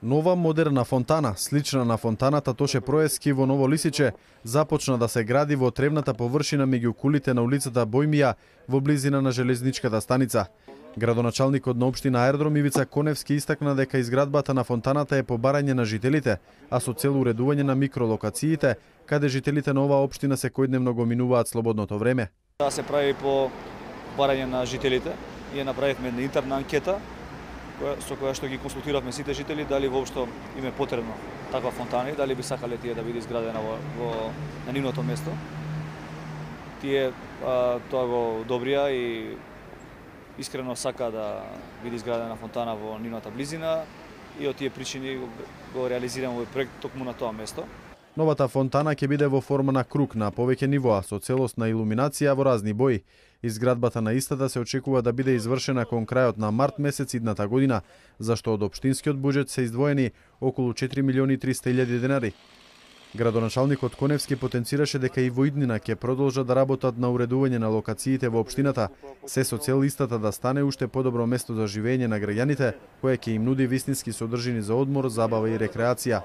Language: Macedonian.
Нова модерна фонтана, слична на фонтаната Тоше Проески во Ново Лисиче, започна да се гради во тревната површина меѓу кулите на улицата Бојмија во близина на железничката станица. Градоначалникот на општина Аеродром Ивица Коневски истакна дека изградбата на фонтаната е по барање на жителите, а со цел уредување на микролокациите, каде жителите на оваа општина секојдневно го минуваат слободното време. Да се прави по барање на жителите и направивме една интерна анкета со која што ги консултиравме сите жители дали воопшто им е потребно таква фонтана и дали би сакале тие да биде изградена на нивното место. Тие тоа го одобрија и искрено сака да биде изградена фонтана во нивната близина и од тие причини го реализираме овој проект токму на тоа место. Новата фонтана ќе биде во форма на круг на повеќе нивоа со целосна илуминација во разни бои. Изградбата на истата се очекува да биде извршена кон крајот на март месец идната година, зашто од општинскиот буџет се издвоени околу 4.300.000 денари. Градоначалникот Коневски потенцираше дека и во иднина ќе продолжат да работат на уредување на локациите во општината, се со цел истата да стане уште подобро место за живење на граѓаните, кое ќе им нуди вистински содржини за одмор, забава и рекреација.